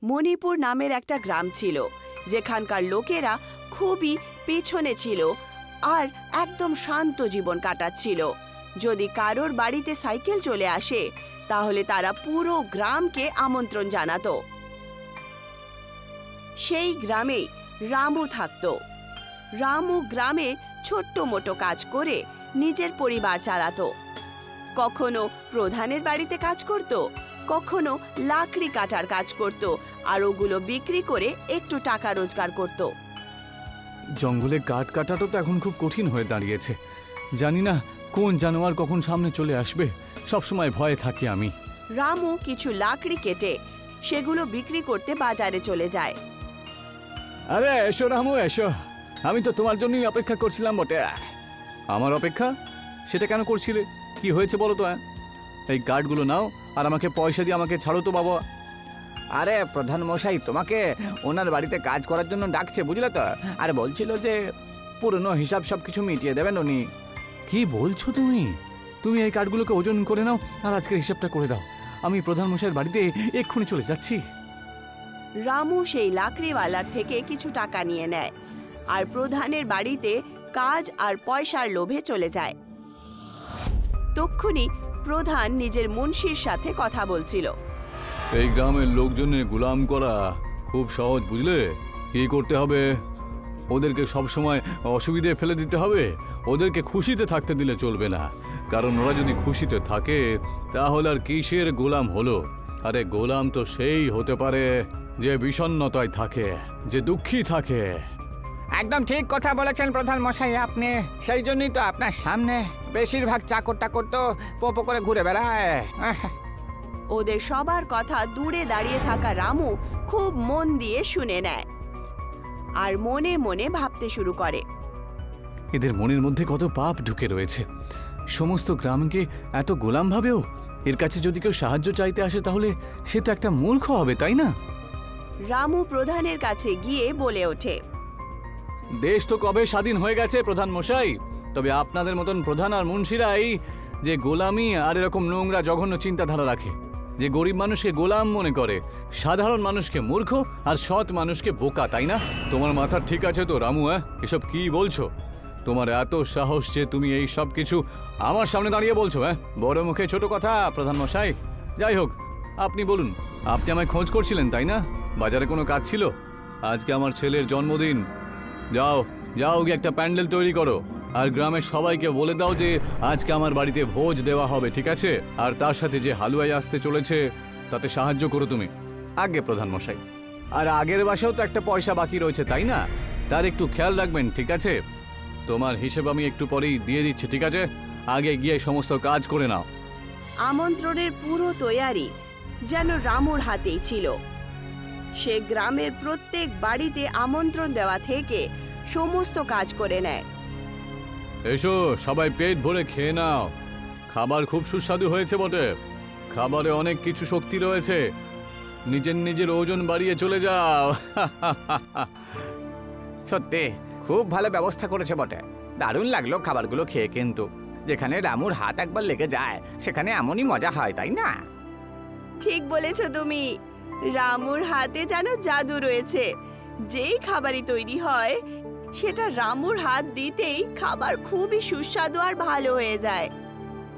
মণিপুর নামের একটা গ্রাম ছিল, যেখানকার লোকেরা খুবই পেছনে ছিল আর একদম শান্ত জীবন কাটাচ্ছিল। যদি কারোর বাড়িতে সাইকেল চলে আসে তাহলে তারা পুরো গ্রামকে আমন্ত্রণ জানাতো। সেই গ্রামে রামু থাকত। রামু গ্রামে ছোট্ট মোটো কাজ করে নিজের পরিবার চালাতো। কখনো প্রধানের বাড়িতে কাজ করত, কখনো লাকড়ি কাটার কাজ করত, আর ওগুলো বিক্রি করে একটু টাকা রোজগার করত। জঙ্গলে কাঠ কাটাটা তো এখন খুব কঠিন হয়ে দাঁড়িয়েছে। জানি না কোন জানোয়ার কখন সামনে চলে আসবে, সবসময় ভয়ে থাকি আমি। রামু কিছু লাকড়ি কেটে সেগুলো বিক্রি করতে বাজারে চলে যায়। আরে এসো রামু এসো, আমি তো তোমার জন্যই অপেক্ষা করছিলাম বটে। আমার অপেক্ষা? সেটা কেন করছিলে? কি হয়েছে বলো তো? এই কাঠগুলো নাও আর আমাকে পয়সা দিয়ে আমাকে ছাড়ো তো বাবা। আরে প্রধান মশাই তোমাকে ওনার বাড়িতে কাজ করার জন্য ডাকছে, বুঝলে তো? আর বলছিল যে পুরনো হিসাব সবকিছু মিটিয়ে দেবেন উনি। কি বলছো তুমি? তুমি এই কাঠগুলোকে ওজন করে নাও আর আজকের হিসাবটা করে দাও। আমি প্রধান মশাইয়ের বাড়িতে এক্ষুনি চলে যাচ্ছি। রামু সেই লাকড়িওয়ালার থেকে কিছু টাকা নিয়ে নেয় আর প্রধানের বাড়িতে কাজ আর পয়সার লোভে চলে যায়। তক্ষুনি প্রধান নিজের মুন্সির সাথে কথা বলছিল। এই গ্রামের লোকজনের গোলাম করা খুব সহজ, বুঝলে? কি করতে হবে? ওদেরকে সবসময় অসুবিধে ফেলে দিতে হবে। ওদেরকে খুশিতে থাকতে দিলে চলবে না, কারণ ওরা যদি খুশিতে থাকে তাহলে আর কিসের গোলাম হলো? আরে গোলাম তো সেই হতে পারে যে বিষণ্ণতায় থাকে, যে দুঃখী থাকে। একদম ঠিক কথা বলেছেন প্রধান মশাই আপনি। সেই জন্যই তো আপনার সামনে বেশিরভাগ চাকর টাকর তো পোপো করে ঘুরে বেড়ায়। ওদের সবার কথা দূরে দাঁড়িয়ে থাকা রামু খুব মন দিয়ে শুনে নেয় আর মনে মনে ভাবতে শুরু করে। এদের মনের মধ্যে কত পাপ ঢুকে রয়েছে। সমস্ত গ্রামকে এত গোলাম ভাবেও। এর কাছে যদি কেউ সাহায্য চাইতে আসে তাহলে সে তো একটা মূর্খ হবে, তাই না? রামু প্রধানের কাছে গিয়ে বলে ওঠে, দেশ তো কবে স্বাধীন হয়ে গেছে প্রধান মশাই, তবে আপনাদের মতন প্রধান আর মুন্সিরাই যে গোলামি আর এরকম নোংরা জঘন্য চিন্তাধারা রাখে, যে গরিব মানুষকে গোলাম মনে করে, সাধারণ মানুষকে মূর্খ আর সৎ মানুষকে বোকা, তাই না? তোমার মাথা ঠিক আছে তো রামু? এসব কি বলছো? তোমার এত সাহস যে তুমি এই সব কিছু আমার সামনে দাঁড়িয়ে বলছো? বড় মুখে ছোট কথা প্রধান মশাই। যাই হোক, আপনি বলুন, আপনি আমায় খোঁজ করছিলেন তাই না? বাজারে কোনো কাজ ছিল? আজকে আমার ছেলের জন্মদিন। যাও যাও গিয়ে একটা প্যান্ডেল তৈরি করো আর গ্রামের সবাইকে বলে দাও যে আজকে আমার বাড়িতে ভোজ দেওয়া হবে, ঠিক আছে? আর তার সাথে যে হালুয়াই আসতে চলেছে তাতে সাহায্য করো তুমি। আগে প্রধান মশাই, আর আগের মাসেও তো একটা পয়সা বাকি রয়েছে তাই না? তার একটু খেয়াল রাখবেন, ঠিক আছে? তোমার হিসেব আমি একটু পরেই দিয়ে দিচ্ছি, ঠিক আছে? আগে গিয়ে সমস্ত কাজ করে নাও। আমন্ত্রণের পুরো তৈয়ারি যেন রামুর হাতেই ছিল। সে গ্রামের প্রত্যেক বাড়িতে আমন্ত্রণ দেওয়া থেকে সমস্ত কাজ করে নেয়। এসো সবাই পেট ভরে খেয়ে নাও। খাবার খুব সুস্বাদু হয়েছে বটে। খাবারে অনেক কিছু শক্তি রয়েছে। নিজের নিজের ওজন বাড়িয়ে চলে যাও। সত্যি খুব ভালো ব্যবস্থা করেছে বটে। দারুণ লাগলো খাবারগুলো খেয়ে, কিন্তু যেখানে রামুর হাত একবার লেগে যায় সেখানে এমনই মজা হয়, তাই না? ঠিক বলেছো তুমি। রামুর হাতে যেন জাদু রয়েছে। যেই খাবারই তৈরি হয় সেটা রামুর হাত দিতেই খাবার খুবই সুস্বাদু আর ভালো হয়ে যায়।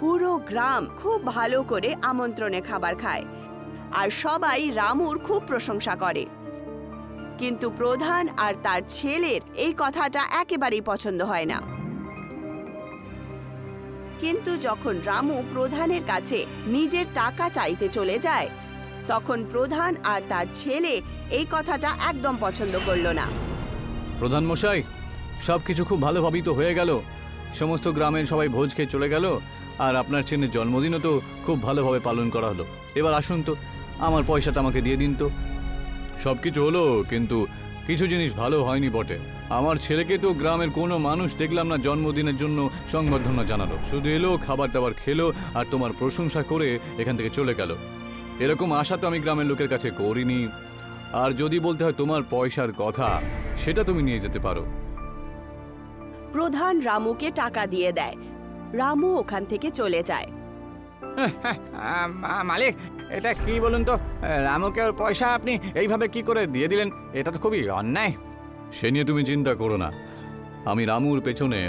পুরো গ্রাম খুব ভালো করে আমন্ত্রণে খাবার খায় আর সবাই রামুর খুব প্রশংসা করে। কিন্তু প্রধান আর তার ছেলের এই কথাটা একেবারেই পছন্দ হয় না। কিন্তু যখন রামু প্রধানের কাছে নিজের টাকা চাইতে চলে যায় তখন প্রধান আর তার ছেলে এই কথাটা একদম পছন্দ করলো না। প্রধান মশাই, সবকিছু খুব ভালোভাবেই তো হয়ে গেল। সমস্ত গ্রামের সবাই ভোজ খেয়ে চলে গেল আর আপনার ছেলের জন্মদিনও তো খুব ভালোভাবে পালন করা হলো। এবার আসুন তো, আমার পয়সাটা আমাকে দিয়ে দিন তো। সবকিছু হলো, কিন্তু কিছু জিনিস ভালো হয়নি বটে। আমার ছেলেকে তো গ্রামের কোনো মানুষ দেখলাম না জন্মদিনের জন্য সংবর্ধনা জানালো। শুধু এলো, খাবার দাবার খেলো আর তোমার প্রশংসা করে এখান থেকে চলে গেল। এরকম আশা তো আমি গ্রামের লোকের কাছে করিনি। আর যদি বলতে হয় তোমার পয়সার কথা, সেটা তুমি নিয়ে যেতে পারো। প্রধান রামুকে টাকা দিয়ে দেয়। রামু ওখান থেকে চলে যায়। মালিক, এটা কি বলুন তো? রামুকে ওর পয়সা আপনি এইভাবে কি করে দিয়ে দিলেন? এটা তো খুবই অন্যায়। সে নিয়ে তুমি চিন্তা করো না। আমি রামুর পেছনে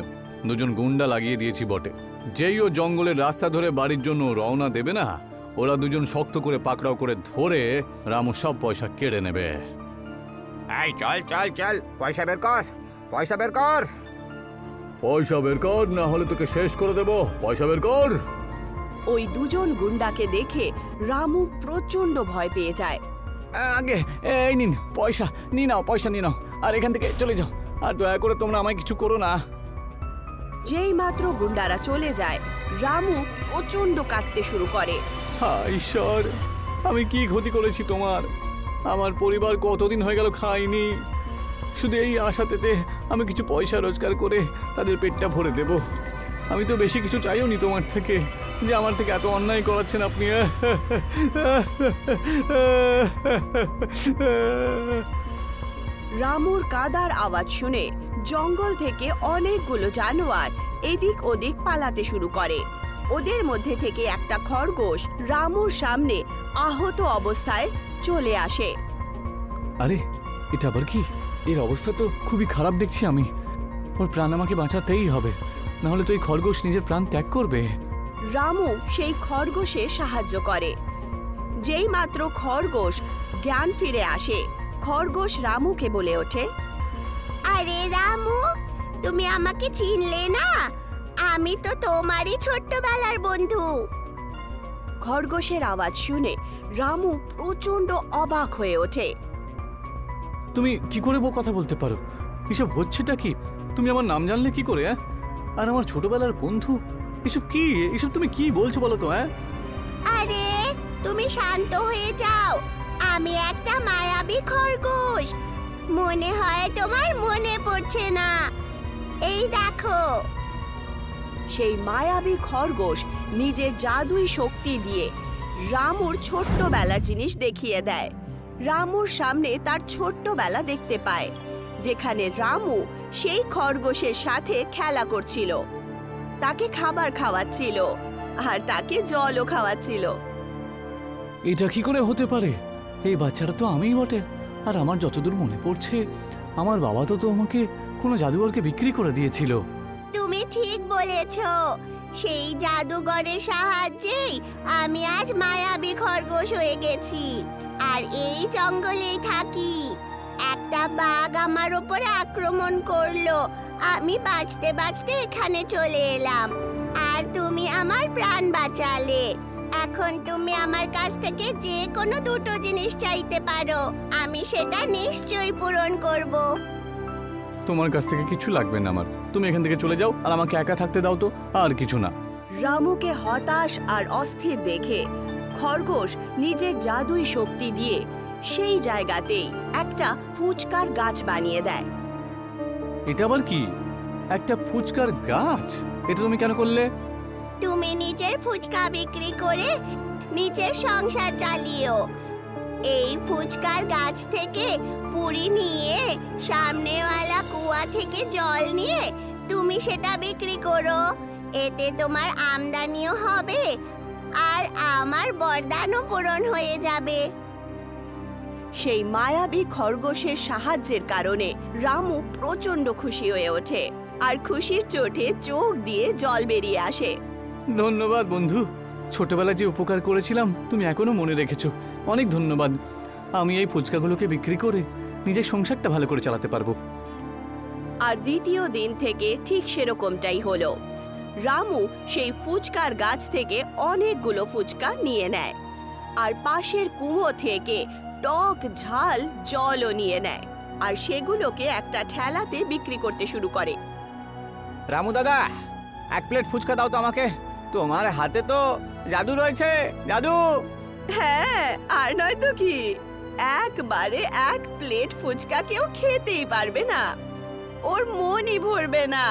দুজন গুন্ডা লাগিয়ে দিয়েছি বটে। যেই ও জঙ্গলের রাস্তা ধরে বাড়ির জন্য রওনা দেবে না, ওরা দুজন শক্ত করে পাকড়াও করে ধরে রামুর সব পয়সা কেড়ে নেবে। এই চল চল চল, পয়সা বের কর, পয়সা বের কর। পয়সা বের কর, না হলে তোকে শেষ করে দেব। পয়সা বের কর। ওই দুজন গুন্ডাকে দেখে রামু প্রচন্ড ভয় পেয়ে যায়। আগে এই নিন পয়সা, নিয়ে নাও, পয়সা নিয়ে নাও, আর এখান থেকে চলে যাও। আর দয়া করে তোমরা আমায় কিছু করো না। যেই মাত্র গুন্ডারা চলে যায়, রামু প্রচন্ড কাঁদতে শুরু করে। হ্যাঁ ঈশ্বর, আমি কি ক্ষতি করেছি তোমার? আমার পরিবার কতদিন হয়ে গেল খায়নি, শুধু এই আশাতে যে আমি কিছু পয়সা রোজগার করে তাদের পেটটা ভরে দেব। আমি তো বেশি কিছু চাইও নি তোমার থেকে, যে আমার থেকে এত অন্যায় করাচ্ছেন আপনি। রামুর কাদার আওয়াজ শুনে জঙ্গল থেকে অনেকগুলো জানোয়ার এদিক ওদিক পালাতে শুরু করে। ওদের মধ্যে থেকে একটা খরগোশ রামুর সামনে আহত অবস্থায় চলে আসে। আরে এটা আবার কি? এর অবস্থা তো খুবই খারাপ দেখছি আমি। ওর প্রাণ আমাকে বাঁচাতেই হবে, না হলে তো এই খরগোশ নিজের প্রাণ ত্যাগ করবে। রামু সেই খরগোশে সাহায্য করে। যেই মাত্র খরগোশ জ্ঞান ফিরে আসে, খরগোশ রামুকে বলে ওঠে, আরে রামু, তুমি আমাকে চিনলে না? আমি তো তোমারই ছোট্টবেলার বন্ধু। খরগোশের আওয়াজ শুনে রামু প্রচন্ড অবাক হয়ে ওঠে। তুমি কি করে কথা বলতে পারো? এসব হচ্ছেটা কি? তুমি আমার নাম জানলে কি করে? আর আমার ছোটবেলার বন্ধু, এসব কি? এসব তুমি কি বলছো বলো তো? আরে তুমি শান্ত হয়ে যাও, আমি একটা মায়াবী খরগোশ। মনে হয় তোমার মনে পড়ছে না, এই দেখো। সেই মায়াবী খরগোশ নিজের জাদুই শক্তি দিয়ে রামুর ছোট্টবেলার জিনিস দেখিয়ে দেয়। রামুর সামনে তার ছোট্টবেলা দেখতে পায়, যেখানে রামু সেই খরগোশের সাথে খেলা করছিল, তাকে খাবার খাওয়াচ্ছিল আর তাকে জলও খাওয়াচ্ছিল। এটা কি করে হতে পারে? এই বাচ্চাটা তো আমিই বটে। আর আমার যতদূর মনে পড়ছে, আমার বাবা তো আমাকে কোনো জাদুঘরকে বিক্রি করে দিয়েছিল। তুমি ঠিক বলেছ, সেই জাদুঘরের সাহায্যেই আমি আজ মায়াবী খরগোশ হয়ে গেছি আর এই জঙ্গলেই থাকি। একটা বাঘ আমার উপরে আক্রমণ করলো, আমি বাঁচতে বাঁচতে এখানে চলে এলাম আর তুমি আমার প্রাণ বাঁচালে। এখন তুমি আমার কাছ থেকে যে কোনো দুটো জিনিস চাইতে পারো, আমি সেটা নিশ্চয়ই পূরণ করব। তোমার কাছ থেকে কিছু লাগবে না আমার। তুমি এখান থেকে চলে যাও আর আমাকে একা থাকতে দাও তো, আর কিছু না। রামুকে হতাশ আর অস্থির দেখে খরগোশ নিজের জাদুই শক্তি দিয়ে সেই জায়গাতেই একটা ফুচকার গাছ বানিয়ে দেয়। এটা আবার কি? একটা ফুচকার গাছ? এটা তুমি কেন করলে? তুমি নিজের ফুচকা বিক্রি করে নিজের সংসার চালিও। এই ফুচকার গাছ থেকে পুরি নিয়ে সামনেওয়ালা কুয়া থেকে জল নিয়ে তুমি সেটা বিক্রি করো। এতে তোমার আমদানিও হবে আর আমার বরদানও পূরণ হয়ে যাবে। সেই মায়াবী খরগোশের সাহায্যের কারণে রামু প্রচন্ড খুশি হয়ে ওঠে আর খুশির চোটে চোখ দিয়ে জল বেরিয়ে আসে। ধন্যবাদ বন্ধু, ছোটবেলায় যে উপকার করেছিলাম তুমি এখনো মনে রেখেছো। অনেক ধন্যবাদ। আমি এই ফুচকাগুলোকে বিক্রি করে নিজের সংসারটা ভালো করে চালাতে পারবো। আর দ্বিতীয় দিন থেকে ঠিক সেরকমটাই হলো। রামু সেই ফুচকার গাছ থেকে অনেকগুলো ফুচকা নিয়ে নেয় আর পাশের কুয়ো থেকে টক ঝাল জলও নিয়ে নেয় আর সেগুলোকে একটা ঠেলাতে বিক্রি করতে শুরু করে। রামু দাদা, এক প্লেট ফুচকা দাও তো আমাকে। তোমার হাতে তো জাদু রয়েছে, জাদু। হ্যাঁ, আর নয় তো কি, একবারে এক প্লেট ফুচকা কেউ খেতেই পারবে না, ওর মনই ভরবে না।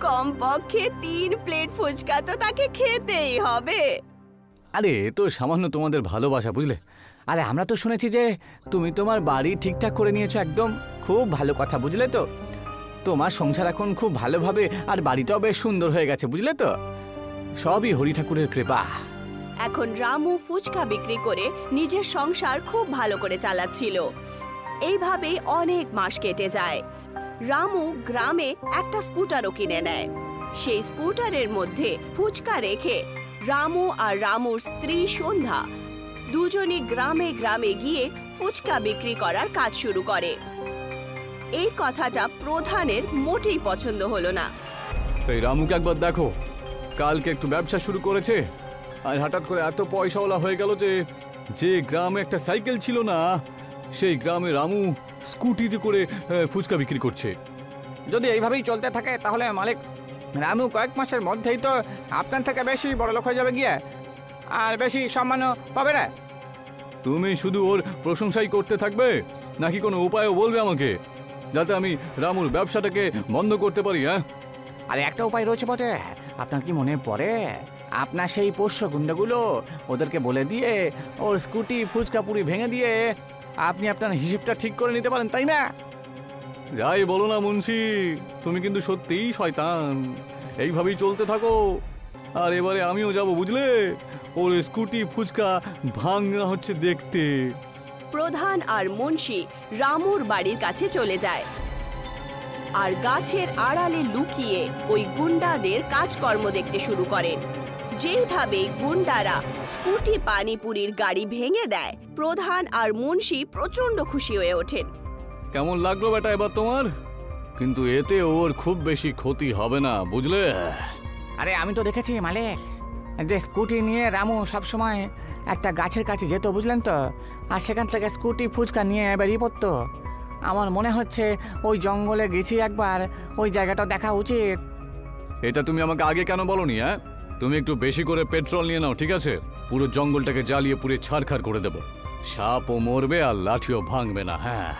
কমপক্ষে 3 প্লেট ফুচকা তো তাকে খেতেই হবে। আরে তো সামান্য তোমাদের ভালোবাসা, বুঝলে? আরে আমরা তো শুনেছি যে তুমি তোমার বাড়ি ঠিকঠাক করে নিয়েছো, একদম খুব ভালো কথা, বুঝলে তো? তোমার সংসার এখন খুব ভালোভাবে আর বাড়িটাও বেশ সুন্দর হয়ে গেছে, বুঝলে তো? সবই হরি ঠাকুরের কৃপা। এখন রামু ফুচকা বিক্রি করে নিজের সংসার খুব ভালো করে চালাচ্ছিল। এইভাবেই অনেক মাস কেটে যায়। রামু গ্রামে একটা স্কুটারও কিনে নেয়। সেই স্কুটারের মধ্যে ফুচকা রেখে রামু আর রামুর স্ত্রী সন্ধ্যা দুজনই গ্রামে গ্রামে গিয়ে ফুচকা বিক্রি করার কাজ শুরু করে। এই কথাটা প্রধানের মোটেই পছন্দ হলো না। এই রামুকে একবার দেখো, কালকে একটু ব্যবসা শুরু করেছে আর হঠাৎ করে এত পয়সাওয়ালা হয়ে গেল যে গ্রামে একটা সাইকেল ছিল না, সেই গ্রামে রামু স্কুটিতে করে ফুচকা বিক্রি করছে। যদি এইভাবেই চলতে থাকে তাহলে মালিক, রামু কয়েক মাসের মধ্যেই তো আপনার থেকে বেশি বড় লোক হয়ে যাবে গিয়ে, আর বেশি সম্মানও পাবে না। তুমি শুধু ওর প্রশংসাই করতে থাকবে নাকি কোনো উপায়ও বলবে আমাকে, যাতে আমি রামুর ব্যবসাটাকে বন্ধ করতে পারি? আরে একটা উপায় রয়েছে বটে। আপনার কি মনে পড়ে আপনার সেই পোষ্য গুন্ডাগুলো, ওদেরকে বলে দিয়ে ওর স্কুটি ফুচকা পুরি ভেঙে দিয়ে আপনি আপনার হিসেবটা ঠিক করে নিতে পারেন, তাই না? যাই বলো না মুন্সি, তুমি কিন্তু সত্যিই শয়তান। এইভাবেই চলতে থাকো, আর এবারে আমিও যাব, বুঝলে? ওর স্কুটি ফুচকা ভাঙা হচ্ছে দেখতে। প্রধান আর মুন্সি রামুর বাড়ির কাছে চলে যায় আর গাছের আড়ালে লুকিয়ে ওই গুন্ডাদের কাজকর্ম দেখতে শুরু করেন। যেভাবে গুন্ডারা স্কুটি পানিপুরির গাড়ি ভেঙে দেয়, প্রধান আর মুন্সি প্রচন্ড খুশি হয়ে ওঠেন। কেমন লাগলো বেটা এবার তোমার? কিন্তু এতে ওর খুব বেশি ক্ষতি হবে না, বুঝলে? আরে আমি তো দেখেছি মালিক, যে স্কুটি নিয়ে রামু সবসময় একটা গাছের কাছে যেত, বুঝলেন তো, আর সেখান থেকে স্কুটি ফুচকা নিয়ে বেরিয়ে পড়তো। আমার মনে হচ্ছে ওই জঙ্গলে গেছি একবার, ওই জায়গাটা দেখা উচিত। এটা তুমি আমাকে আগে কেন বলনি? তুমি একটু বেশি করে পেট্রোল নিয়ে নাও, ঠিক আছে? পুরো জঙ্গলটাকে জ্বালিয়ে পুড়ে ছারখার করে দেব। সাপও মরবে আর লাঠিও ভাঙবে না। হ্যাঁ।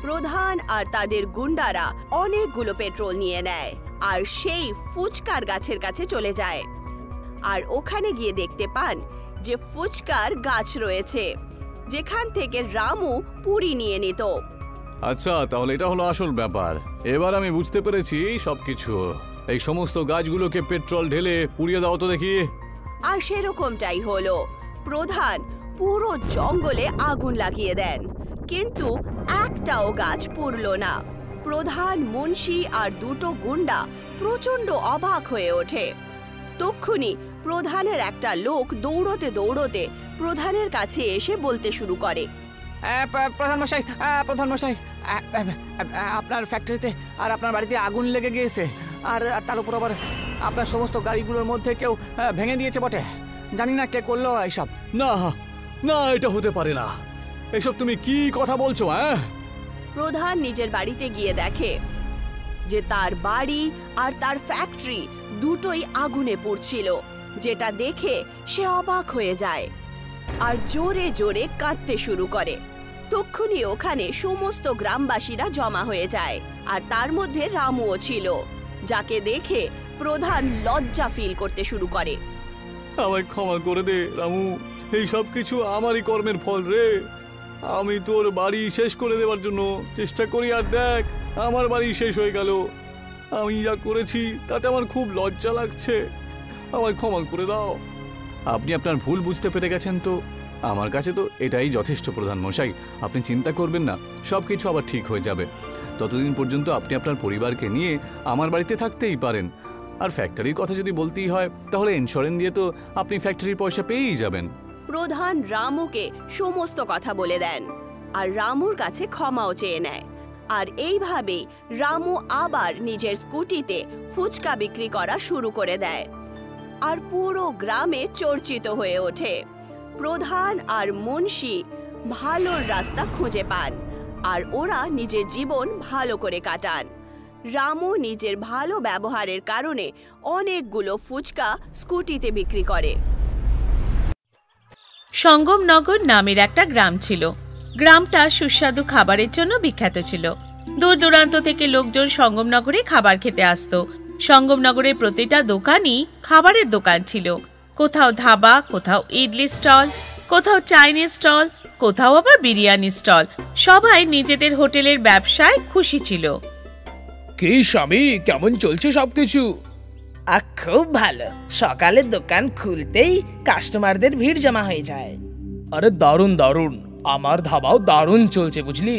প্রধান আর তাদের গুন্ডারা অনেকগুলো পেট্রোল নিয়ে নেয় আর সেই ফুচকার গাছের কাছে চলে যায়। আর ওখানে গিয়ে দেখতে পান যে ফুচকার গাছ রয়েছে, যেখান থেকে রামু পুরি নিয়ে নিত। আচ্ছা, তাহলে এটা হলো আসল ব্যাপার। এবার আমি বুঝতে পেরেছি সবকিছু। এই সমস্ত গাছগুলোকে পেট্রোল ঢেলে পুড়িয়ে দাও তো দেখি। আর সেরকমটাই হলো। প্রধান পুরো জঙ্গলে আগুন লাগিয়ে দেন, কিন্তু একটাও গাছ পুড়ল না। প্রধান, মুন্সি আর দুটো গুন্ডা প্রচন্ড অবাক হয়ে ওঠে। তক্ষুনি প্রধানের একটা লোক দৌড়তে দৌড়তে প্রধানের কাছে এসে বলতে শুরু করে, প্রধান মশাই, আপনার ফ্যাক্টরিতে আর আপনার বাড়িতে আগুন লেগে গিয়েছে, আর তার উপর আবার আপনার সমস্ত গাড়িগুলোর মধ্যে কেউ ভেঙে দিয়েছে বটে। জানি না কে করলো এইসব। না না, এটা হতে পারে না। এসব তুমি কি কথা বলছো? প্রধান নিজের বাড়িতে গিয়ে দেখে যে তার বাড়ি আর তার ফ্যাক্টরি দুটোই আগুনে পুড়ছিল, যেটা দেখে সে অবাক হয়ে যায় আর জোরে জোরে কাঁদতে শুরু করে। তক্ষুনি ওখানে সমস্ত গ্রামবাসীরা জমা হয়ে যায়, আর তার মধ্যে রামুও ছিল, যাকে দেখে প্রধান লজ্জা ফিল করতে শুরু করে। আমায় ক্ষমা করে দে রামু, এই সব কিছু আমারই কর্মের ফল রে। আমি তোর বাড়ি শেষ করে দেওয়ার জন্য চেষ্টা করি, আর দেখ আমার বাড়ি শেষ হয়ে গেল। আমি যা করেছি তাতে আমার খুব লজ্জা লাগছে, আমায় ক্ষমা করে দাও। আপনি আপনার ভুল বুঝতে পেরে গেছেন তো আমার কাছে তো এটাই যথেষ্ট প্রধান মশাই। আপনি চিন্তা করবেন না, সব কিছু আবার ঠিক হয়ে যাবে। ততদিন পর্যন্ত আপনি আপনার পরিবারকে নিয়ে আমার বাড়িতে থাকতেই পারেন। আর ফ্যাক্টরির কথা যদি বলতেই হয়, তাহলে ইন্স্যুরেন্স দিয়ে তো আপনি ফ্যাক্টরির পয়সা পেয়েই যাবেন। প্রধান রামুকে সমস্ত কথা বলে দেন আর রামুর কাছে ক্ষমাও চেয়ে নেয়। আর এইভাবেই রামু আবার নিজের স্কুটিতে ফুচকা বিক্রি করা শুরু করে দেয়, আর পুরো গ্রামে চর্চিত হয়ে ওঠে। প্রধান আর মুন্সি ভালোর রাস্তা খুঁজে পান, আর ওরা নিজের জীবন ভালো করে কাটান। রামু নিজের ভালো ব্যবহারের কারণে অনেকগুলো ফুচকা স্কুটিতে বিক্রি করে। সঙ্গমনগর নামের একটা গ্রাম ছিল। গ্রামটা সুস্বাদু খাবারের জন্য বিখ্যাত ছিল। দূর দূরান্ত থেকে লোকজন সঙ্গমনগরে খাবার খেতে আসতো। সঙ্গমনগরের প্রতিটা দোকানই খাবারের দোকান ছিল। কোথাও ধাবা, কোথাও ইডলি স্টল, কোথাও চাইনিজ স্টল, কোথাও আবার বিরিয়ানি স্টল। সবাই নিজেদের হোটেলের ব্যবসায় খুশি ছিল। কি স্বামী, কেমন চলছে সবকিছু? খুব ভালো, সকালে দোকান খুলতেই কাস্টমারদের ভিড় জমা হয়ে যায়। আরে দারুণ দারুণ, আমার ধাবাও দারুণ চলছে বুঝলি।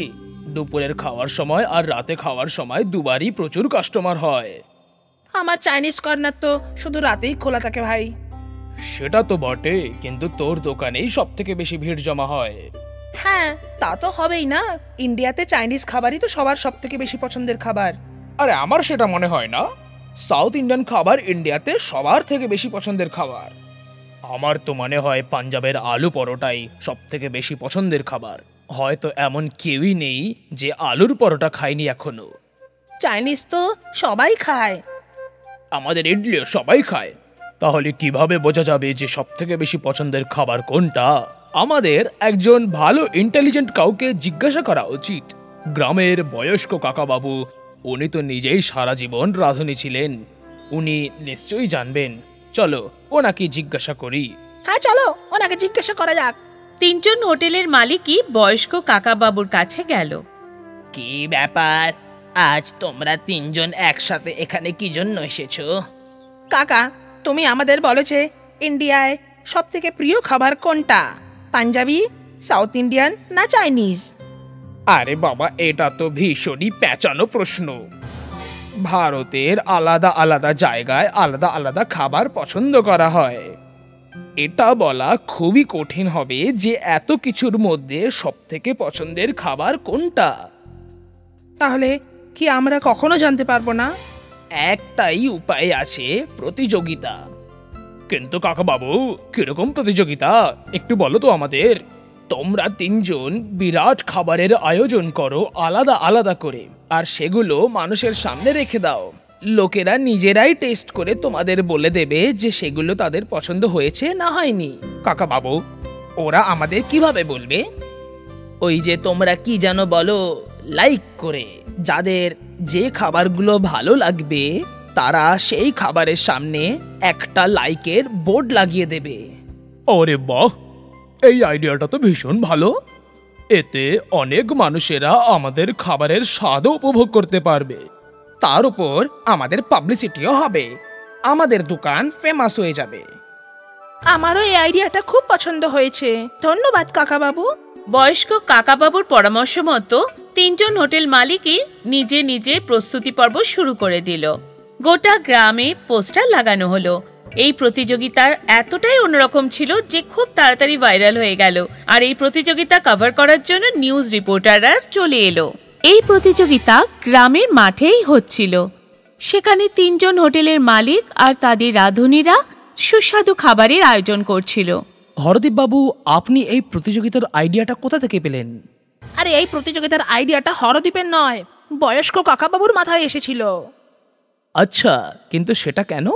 দুপুরের খাওয়ার সময় আর রাতে খাওয়ার সময় দুবারই প্রচুর কাস্টমার হয়। আমার চাইনিজ কর্নার তো শুধু রাতেই খোলা থাকে ভাই। সেটা তো বটে, কিন্তু তোর দোকানেই সব থেকে বেশি ভিড় জমা হয়। হ্যাঁ, তা তো হবেই না, ইন্ডিয়াতে চাইনিজ খাবারই তো সবার সব থেকে বেশি পছন্দের খাবার। আরে আমার সেটা মনে হয় না। সাউথ ইন্ডিয়ান খাবার ইন্ডিয়াতে সবার থেকে বেশি পছন্দের খাবার। আমার তো মনে হয় পাঞ্জাবের আলু পরোটাই সব থেকে বেশি পছন্দের খাবার। হয়তো এমন কেউই নেই যে আলুর পরোটা খায়নি এখনো। চাইনিজ তো সবাই খায়। আমাদের ইডলিও সবাই খায়। তাহলে কিভাবে বোঝা যাবে যে সব থেকে বেশি পছন্দের খাবার কোনটা? আমাদের একজন ভালো ইন্টেলিজেন্ট কাউকে জিজ্ঞাসা করা উচিত। গ্রামের বয়স্ক কাকাবাবু, উনি তো নিজেই সারা জীবন রাঁধুনি ছিলেন, উনি নিশ্চয়ই জানবেন। চলো ওনাকে জিজ্ঞাসা করি। হ্যাঁ চলো, ওনাকে জিজ্ঞাসা করা যাক। তিনজন হোটেলের মালিকই বয়স্ক কাকাবাবুর কাছে গেল। কি ব্যাপার, আজ তোমরা তিনজন একসাথে এখানে কি জন্য এসেছো? কাকা, তুমি আমাদের বলো যে ইন্ডিয়ায় সব থেকে প্রিয় খাবার কোনটা, পাঞ্জাবি, সাউথ ইন্ডিয়ান না চাইনিজ? আরে বাবা, এটা তো ভীষণই প্যাঁচানো প্রশ্ন। ভারতের আলাদা আলাদা জায়গায় আলাদা আলাদা খাবার পছন্দ করা হয়। এটা বলা খুবই কঠিন হবে যে এত কিছুর মধ্যে সব থেকে পছন্দের খাবার কোনটা। তাহলে কি আমরা কখনো জানতে পারবো না? একটাই উপায় আছে, প্রতিযোগিতা। কিন্তু কাকাবাবু, কিরকম প্রতিযোগিতা একটু বলো তো আমাদের। তোমরা তিনজন বিরাট খাবারের আয়োজন করো আলাদা আলাদা করে, আর সেগুলো মানুষের সামনে রেখে দাও। লোকেরা নিজেরাই টেস্ট করে তোমাদের বলে দেবে যে সেগুলো তাদের পছন্দ হয়েছে না হয়নি। কাকাবাবু, ওরা আমাদের কিভাবে বলবে? ওই যে তোমরা কি যেন বলো, লাইক করে। যাদের যে খাবারগুলো ভালো লাগবে তারা সেই খাবারের সামনে একটা লাইকের বোর্ড লাগিয়ে দেবে। ওরে বাহ, এই আইডিয়াটা তো ভীষণ ভালো। এতে অনেক মানুষেরা আমাদের খাবারের স্বাদও উপভোগ করতে পারবে। তার উপর আমাদের পাবলিসিটিও হবে, আমাদের দোকান ফেমাস হয়ে যাবে। আমারও এই আইডিয়াটা খুব পছন্দ হয়েছে, ধন্যবাদ কাকাবাবু। বয়স্ক কাকাবাবুর পরামর্শ মতো তিনজন হোটেল মালিকই নিজে নিজে প্রস্তুতি পর্ব শুরু করে দিল। গোটা গ্রামে পোস্টার লাগানো হলো। এই প্রতিযোগিতার এতটাই অন্যরকম ছিল যে খুব তাড়াতাড়ি ভাইরাল হয়ে গেল, আর এই প্রতিযোগিতা কভার করার জন্য নিউজ রিপোর্টাররা চলে এলো। এই প্রতিযোগিতা গ্রামের মাঠেই হচ্ছিল। সেখানে তিনজন হোটেলের মালিক আর তাদের রাঁধুনিরা সুস্বাদু খাবারের আয়োজন করছিল। হরদীপ বাবু, আপনি এই প্রতিযোগিতার আইডিয়াটা কোথা থেকে পেলেন? আরে এই প্রতিযোগিতার আইডিয়াটা হরদীপের নয়, বয়স্ক কাকাবাবুর মাথায় এসেছিল। আচ্ছা, কিন্তু সেটা কেন?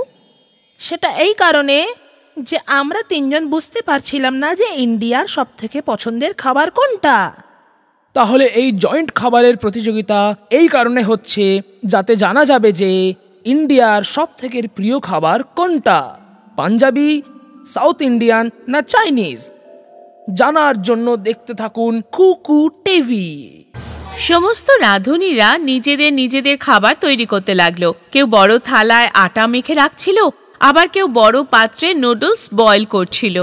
সেটা এই কারণে যে আমরা তিনজন বুঝতে পারছিলাম না যে ইন্ডিয়ার সব থেকে পছন্দের খাবার কোনটা। তাহলে এই জয়েন্ট খাবারের প্রতিযোগিতা এই কারণে হচ্ছে যাতে জানা যাবে যে ইন্ডিয়ার সব থেকে প্রিয় খাবার কোনটা, পাঞ্জাবি, সাউথ ইন্ডিয়ান না চাইনিজ। জানার জন্য দেখতে থাকুন কুকু টিভি। সমস্ত রাঁধুনিরা নিজেদের নিজেদের খাবার তৈরি করতে লাগলো। কেউ বড় থালায় আটা মেখে রাখছিল, আবার কেউ বড় পাত্রে নুডলস বয়েল করছিল।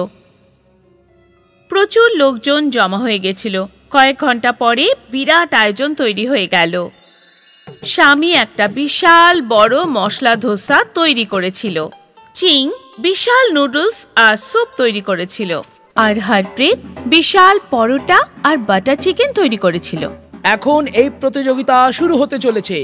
প্রচুর লোকজন জমা হয়ে গেছিল। কয়েক ঘন্টা পরে বিরাট আয়োজন তৈরি হয়ে গেল। স্বামী একটা বিশাল বড় মশলা ধোসা তৈরি করেছিল। চিং বিশাল নুডলস আর স্যুপ তৈরি করেছিল, আর হরপ্রীত বিশাল পরোটা আর বাটার চিকেন তৈরি করেছিল। এখন এই প্রতিযোগিতা শুরু হতে চলেছে।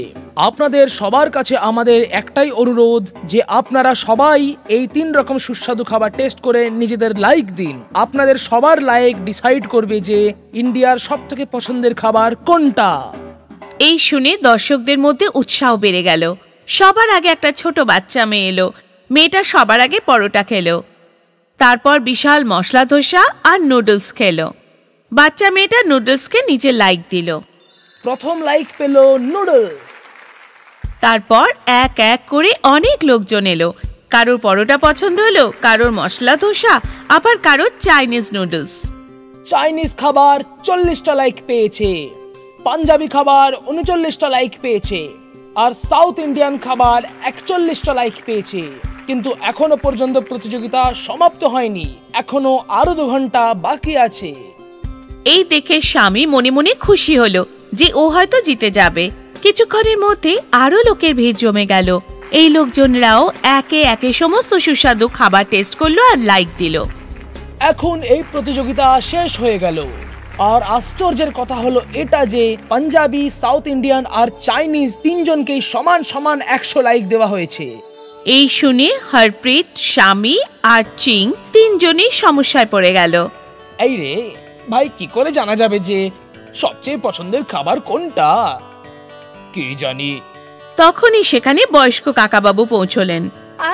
আপনাদের সবার কাছে আমাদের একটাই অনুরোধ যে আপনারা সবাই এই 3 রকম সুস্বাদু খাবার টেস্ট করে নিজেদের লাইক দিন। আপনাদের সবার লাইক ডিসাইড করবে যে ইন্ডিয়ার সবথেকে পছন্দের খাবার কোনটা। এই শুনে দর্শকদের মধ্যে উৎসাহ বেড়ে গেল। সবার আগে একটা ছোট বাচ্চা মেয়ে এলো। মেয়েটা সবার আগে পরোটা খেলো, তারপর বিশাল মশলা ধোসা আর নুডলস খেলো। বাচ্চা মেয়েটা নুডলসকে নিজে লাইক দিল। প্রথম লাইক পেল নুডল। তারপর এক এক করে অনেক লোকজন এলো। কারোর পরোটা পছন্দ হলো, কারোর মশলা ধোসা, আবার কারোর চাইনিজ নুডলস। চাইনিজ খাবার 40টা লাইক পেয়েছে, পাঞ্জাবি খাবার 39টা লাইক পেয়েছে, আর সাউথ ইন্ডিয়ান খাবার 41টা লাইক পেয়েছে। কিন্তু এখনো পর্যন্ত প্রতিযোগিতা সমাপ্ত হয়নি, এখনো আরো 2 ঘন্টা বাকি আছে। এই দেখে স্বামী মনে মনে খুশি হলো যে ও হয়তো জিতে যাবে। কিছুক্ষণের মধ্যে আরো লোকের ভিড় জমে গেল। এই লোকজনরাও একে একে সমস্ত সুস্বাদু খাবার টেস্ট করলো আর লাইক দিল। এখন এই প্রতিযোগিতা শেষ হয়ে গেল। আর আশ্চর্যের কথা হলো এটা যে পাঞ্জাবি, সাউথ ইন্ডিয়ান আর চাইনিজ 3 জনকেই সমান সমান 100 লাইক দেওয়া হয়েছে। এই শুনে হরপ্রীত, স্বামী আর চিং 3 জনই সমস্যায় পড়ে গেল। এই রে ভাই, কি করে জানা যাবে যে সবচেয়ে পছন্দের খাবার কোনটা? কি জানি। তখনই সেখানে বয়স্ক কাকাবাবু পৌঁছলেন।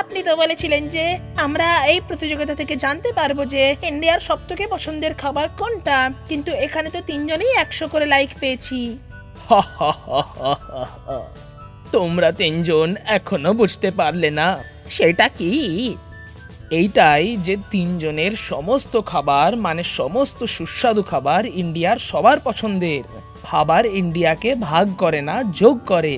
আপনি তো বলেছিলেন যে আমরা এই প্রতিযোগিতা থেকে জানতে পারবো যে ইন্ডিয়ার সবথেকে পছন্দের খাবার কোনটা, কিন্তু এখানে তো 3 জনেই 100 করে লাইক পেয়েছি। তোমরা 3 জন এখনো বুঝতে পারলে না? সেটা কি? এইটাই যে 3 জনের সমস্ত খাবার মানে সমস্ত সুস্বাদু খাবার ইন্ডিয়ার সবার পছন্দের। খাবার ইন্ডিয়াকে ভাগ করে না, যোগ করে।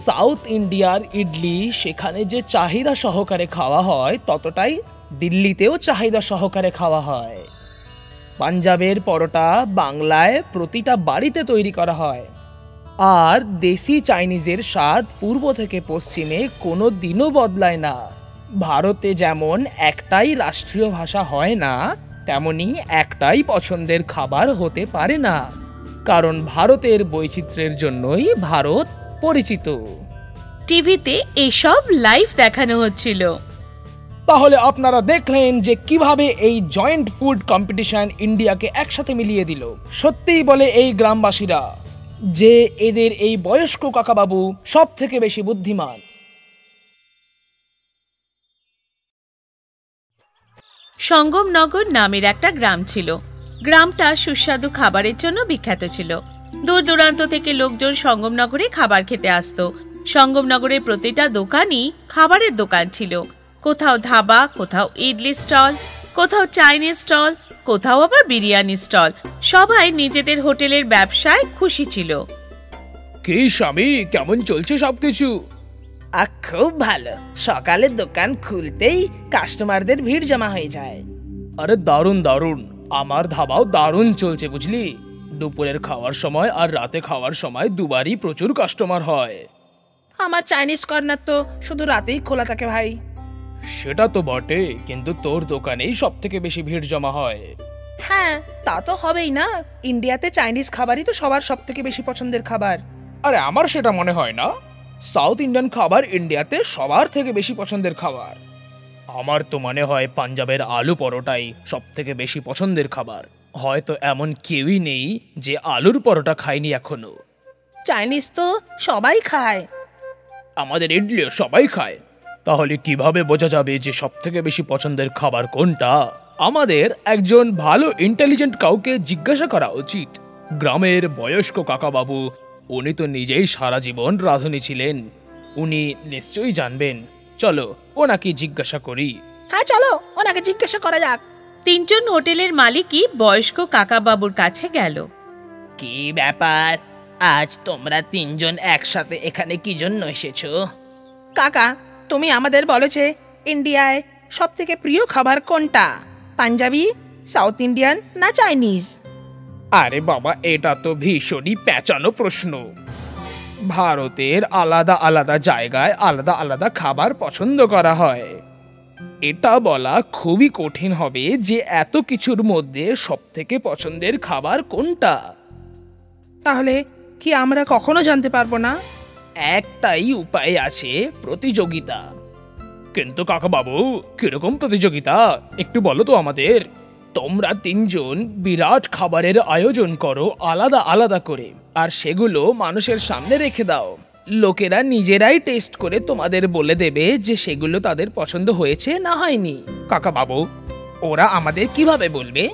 সাউথ ইন্ডিয়ার ইডলি সেখানে যে চাহিদা সহকারে খাওয়া হয় ততটাই দিল্লিতেও চাহিদা সহকারে খাওয়া হয়। পাঞ্জাবের পরোটা বাংলায় প্রতিটা বাড়িতে তৈরি করা হয়। আর দেশি চাইনিজের স্বাদ পূর্ব থেকে পশ্চিমে কোনো দিনও বদলায় না। ভারতে যেমন একটাই রাষ্ট্রীয় ভাষা হয় না, তেমনি একটাই পছন্দের খাবার হতে পারে না, কারণ ভারতের বৈচিত্র্যের জন্যই ভারত পরিচিত। টিভিতে এসব লাইভ দেখানো হচ্ছিল। তাহলে আপনারা দেখলেন যে কিভাবে এই জয়েন্ট ফুড কম্পিটিশন ইন্ডিয়াকে একসাথে মিলিয়ে দিল। সত্যিই বলে এই গ্রামবাসীরা যে এদের এই বয়স্ক কাকাবাবু সব থেকে বেশি বুদ্ধিমান। সঙ্গমনগর নামের একটা গ্রাম ছিল। গ্রামটা সুস্বাদু খাবারের জন্য বিখ্যাত ছিল। দূর দূরান্ত থেকে লোকজন সঙ্গমনগরে খাবার খেতে আসতো। সঙ্গমনগরের প্রতিটা দোকানই খাবারের দোকান ছিল। কোথাও ধাবা, কোথাও ইডলি স্টল, কোথাও চাইনিজ স্টল, কোথাও আবার বিরিয়ানি স্টল। সবাই নিজেদের হোটেলের ব্যবসায় খুশি ছিল। কি স্বামী, কেমন চলছে সবকিছু? খুব ভালো। সকালে দোকান খুলতেই কাস্টমারদের ভিড় জমা হয়ে যায়। আরে দারুণ দারুণ, আমার ধাবাও দারুণ চলছে বুঝলি। দুপুরের খাওয়ার সময় আর রাতে খাওয়ার সময় দুবারই প্রচুর কাস্টমার হয়। আমার চাইনিজ কর্নার তো শুধু রাতেই খোলা থাকে ভাই। সেটা তো বটে, কিন্তু তোর দোকানেই সব থেকে বেশি ভিড় জমা হয়। হ্যাঁ, তা তো হবেই না। ইন্ডিয়াতে চাইনিজ খাবারই তো সবার সব থেকে বেশি পছন্দের খাবার। আরে আমার সেটা মনে হয় না। সাউথ ইন্ডিয়ান খাবার ইন্ডিয়াতে সবার থেকে বেশি পছন্দের খাবার। আমার তো মনে হয় পাঞ্জাবের আলু পরোটাই সব থেকে বেশি পছন্দের খাবার। হয়তো এমন কেউই নেই যে আলুর পরোটা খায়নি এখনো। চাইনিজ তো সবাই খায়। আমাদের ইডলিও সবাই খায়। তাহলে কিভাবে বোঝা যাবে যে সব থেকে বেশি পছন্দের খাবার কোনটা? আমাদের একজন ভালো ইন্টেলিজেন্ট কাউকে জিজ্ঞাসা করা উচিত। গ্রামের বয়স্ক কাকাবাবু, উনি তো নিজেই সারা জীবন রাঁধুনি ছিলেন, উনি নিশ্চয়ই জানবেন। চলো ওনাকে জিজ্ঞাসা করি। হ্যাঁ চলো, ওনাকে জিজ্ঞাসা করা যাক। 3 জন হোটেলের মালিকই বয়স্ক কাকাবাবুর কাছে গেল। কি ব্যাপার, আজ তোমরা 3 জন একসাথে এখানে কি জন্য এসেছো? কাকা, তুমি আমাদের বলো যে ইন্ডিয়ায় সব থেকে প্রিয় খাবার কোনটা? পাঞ্জাবি, সাউথ ইন্ডিয়ান না চাইনিজ? আরে বাবা, এটা তো ভীষণই প্যাঁচানো প্রশ্ন। ভারতের আলাদা আলাদা জায়গায় আলাদা আলাদা খাবার পছন্দ করা হয়। এটা বলা খুবই কঠিন হবে যে এত কিছুর মধ্যে সব থেকে পছন্দের খাবার কোনটা। তাহলে কি আমরা কখনো জানতে পারবো না? একটাই উপায় আছে, প্রতিযোগিতা। কিন্তু কাকাবাবু, কিরকম প্রতিযোগিতা একটু বলো তো আমাদের। তোমরা 3 জন বিরাট খাবারের আয়োজন করো আলাদা আলাদা করে, আর সেগুলো মানুষের সামনে রেখে দাও। লোকেরা নিজেরাই টেস্ট করে তোমাদের বলে দেবে যে সেগুলো তাদের পছন্দ হয়েছে না হয়নি। কাকাবাবু, ওরা আমাদের কিভাবে বলবে?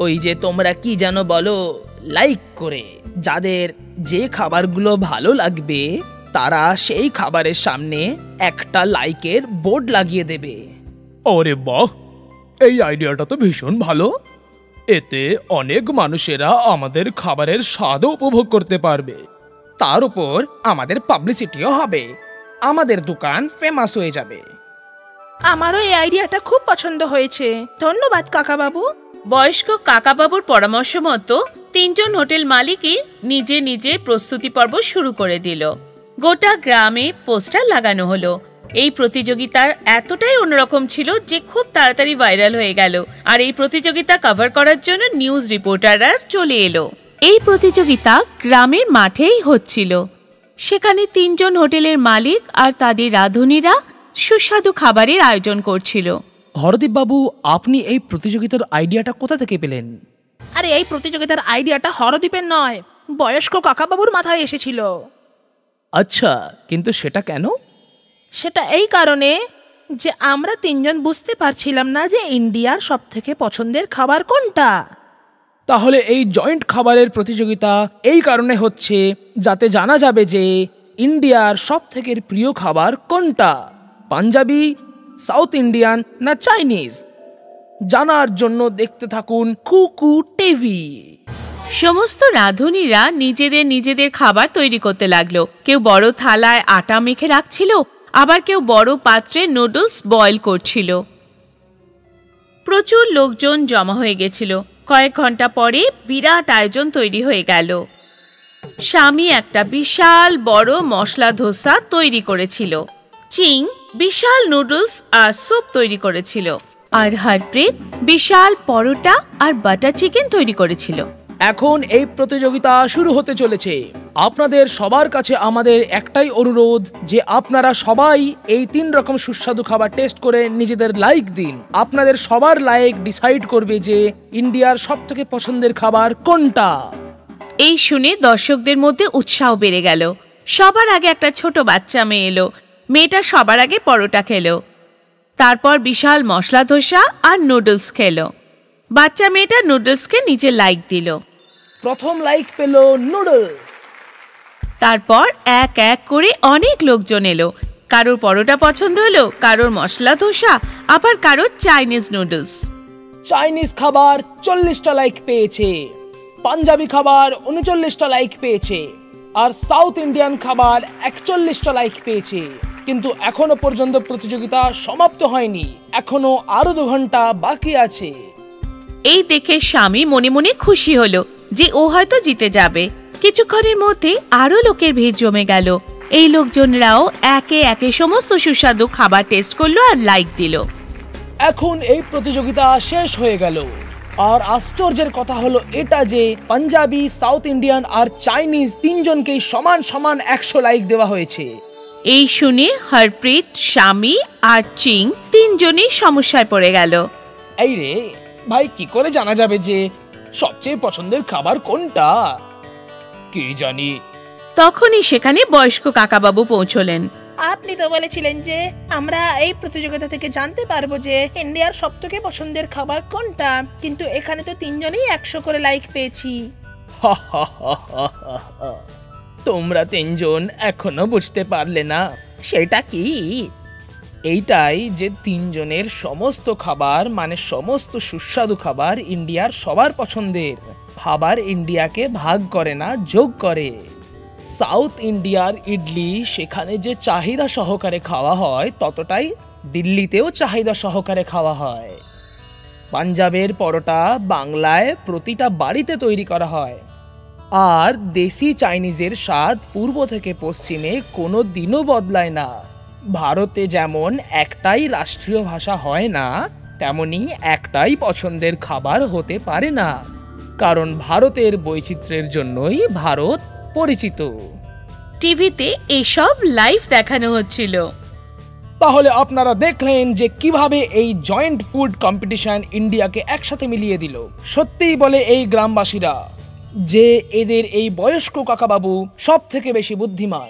ওই যে তোমরা কি যেন বলো, লাইক করে। যাদের যে খাবারগুলো ভালো লাগবে তারা সেই খাবারের সামনে একটা লাইকের বোর্ড লাগিয়ে দেবে। ওরে বাহ, এই আইডিয়াটা তো ভীষণ ভালো। এতে অনেক মানুষেরা আমাদের খাবারের স্বাদও উপভোগ করতে পারবে। তার উপর আমাদের পাবলিসিটিও হবে, আমাদের দোকান ফেমাস হয়ে যাবে। আমারও এই আইডিয়াটা খুব পছন্দ হয়েছে, ধন্যবাদ কাকাবাবু। বয়স্ক কাকাবাবুর পরামর্শ মতো 3 জন হোটেল মালিকই নিজে নিজে প্রস্তুতি পর্ব শুরু করে দিল। গোটা গ্রামে পোস্টার লাগানো হলো। এই প্রতিযোগিতার এতটাই অন্যরকম ছিল যে খুব তাড়াতাড়ি ভাইরাল হয়ে গেল, আর এই প্রতিযোগিতা কভার করার জন্য নিউজ রিপোর্টাররা চলে এলো। এই প্রতিযোগিতা গ্রামের মাঠেই হচ্ছিল। সেখানে 3 জন হোটেলের মালিক আর তাদের রাঁধুনিরা সুস্বাদু খাবারের আয়োজন করছিল। হরদীপ বাবু, আপনি এই প্রতিযোগিতার আইডিয়াটা কোথা থেকে পেলেন? আরে এই প্রতিযোগিতার আইডিয়াটা হরদীপের নয়, বয়স্ক কাকাবাবুর মাথায় এসেছিল। আচ্ছা, কিন্তু সেটা কেন? সেটা এই কারণে যে আমরা 3 জন বুঝতে পারছিলাম না যে ইন্ডিয়ার সবথেকে পছন্দের খাবার কোনটা। তাহলে এই জয়েন্ট খাবারের প্রতিযোগিতা এই কারণে হচ্ছে যাতে জানা যাবে যে ইন্ডিয়ার সবথেকে প্রিয় খাবার কোনটা, পাঞ্জাবি, সাউথ ইন্ডিয়ান না চাইনিজ। জানার জন্য দেখতে থাকুন কুকু টিভি। সমস্ত রাঁধুনিরা নিজেদের নিজেদের খাবার তৈরি করতে লাগলো। কেউ বড় থালায় আটা মেখে রাখছিল, আবার কেউ বড় পাত্রে নুডলস বয়েল করছিল। প্রচুর লোকজন জমা হয়ে গেছিল। কয়েক ঘন্টা পরে বিরাট আয়োজন তৈরি হয়ে গেল। স্বামী একটা বিশাল বড় মশলা ধোসা তৈরি করেছিল, চিং বিশাল নুডলস আর স্যুপ তৈরি করেছিল, আর হরপ্রীত বিশাল পরোটা আর বাটার চিকেন তৈরি করেছিল। এখন এই প্রতিযোগিতা শুরু হতে চলেছে। আপনাদের সবার কাছে আমাদের একটাই অনুরোধ যে আপনারা সবাই এই 3 রকম সুস্বাদু খাবার টেস্ট করে নিজেদের লাইক দিন। আপনাদের সবার লাইক ডিসাইড করবে যে ইন্ডিয়ার সবথেকে পছন্দের খাবার কোনটা। এই শুনে দর্শকদের মধ্যে উৎসাহ বেড়ে গেল। সবার আগে একটা ছোট বাচ্চা মেয়ে এলো। মেয়েটা সবার আগে পরোটা খেলো, তারপর বিশাল মশলা ধোসা আর নুডলস খেলো। বাচ্চা মেয়েটা নুডলসকে নিজে লাইক দিল। প্রথম লাইক পেল নুডল। তারপর এক এক করে অনেক লোকজন এলো। কারোর পরোটা পছন্দ হলো, কারোর মশলা ধোসা, আবার কারোর চাইনিজ নুডলস। চাইনিজ খাবার 40টা লাইক পেয়েছে, পাঞ্জাবি খাবার 39টা লাইক পেয়েছে, আর সাউথ ইন্ডিয়ান খাবার 41টা লাইক পেয়েছে। কিন্তু এখনো পর্যন্ত প্রতিযোগিতা সমাপ্ত হয়নি, এখনো আরো 2 ঘন্টা বাকি আছে। এই দেখে স্বামী মনে মনে খুশি হলো যে ও হয়তো জিতে যাবে। কিছুক্ষণের মধ্যে আরো লোকের ভিড় জমে গেল। এই লোকজনরাও একে একে সমস্ত সুস্বাদু খাবার টেস্ট করলো আর লাইক দিল। এখন এই প্রতিযোগিতা শেষ হয়ে গেল, আর আশ্চর্যের কথা হলো এটা যে পাঞ্জাবি, সাউথ ইন্ডিয়ান আর চাইনিজ 3 জনকেই সমান সমান 100 লাইক দেওয়া হয়েছে। এই শুনে হরপ্রীত, স্বামী আর চিং 3 জনই সমস্যায় পড়ে গেল। এই রে ভাই, কি করে জানা যাবে যে সবচেয়ে পছন্দের খাবার কোনটা? কি জানি। তখনই সেখানে বয়স্ক কাকাবাবু পৌঁছলেন। আপনি তো বলেছিলেন যে আমরা এই প্রতিযোগিতা থেকে জানতে পারবো যে ইন্ডিয়ার সবথেকে পছন্দের খাবার কোনটা, কিন্তু এখানে তো 3 জনই 100 করে লাইক পেয়েছি। তোমরা 3 জন এখনো বুঝতে পারলে না। সেটা কি? এইটাই যে 3 জনের সমস্ত খাবার মানে সমস্ত সুস্বাদু খাবার ইন্ডিয়ার সবার পছন্দের খাবার ইন্ডিয়াকে ভাগ করে না, যোগ করে। সাউথ ইন্ডিয়ার ইডলি সেখানে যে চাহিদা সহকারে খাওয়া হয় ততটাই দিল্লিতেও চাহিদা সহকারে খাওয়া হয়। পাঞ্জাবের পরোটা বাংলায় প্রতিটা বাড়িতে তৈরি করা হয়, আর দেশি চাইনিজের স্বাদ পূর্ব থেকে পশ্চিমে কোনো দিনও বদলায় না। ভারতে যেমন একটাই রাষ্ট্রীয় ভাষা হয় না, তেমনি একটাই পছন্দের খাবার হতে পারে না, কারণ ভারতের বৈচিত্র্যের জন্যই ভারত পরিচিত। টিভিতে এসব লাইভ দেখানো হচ্ছিল। তাহলে আপনারা দেখলেন যে কিভাবে এই জয়েন্ট ফুড কম্পিটিশন ইন্ডিয়াকে একসাথে মিলিয়ে দিল। সত্যিই বলে এই গ্রামবাসীরা যে এদের এই বয়স্ক কাকাবাবু সব থেকে বেশি বুদ্ধিমান।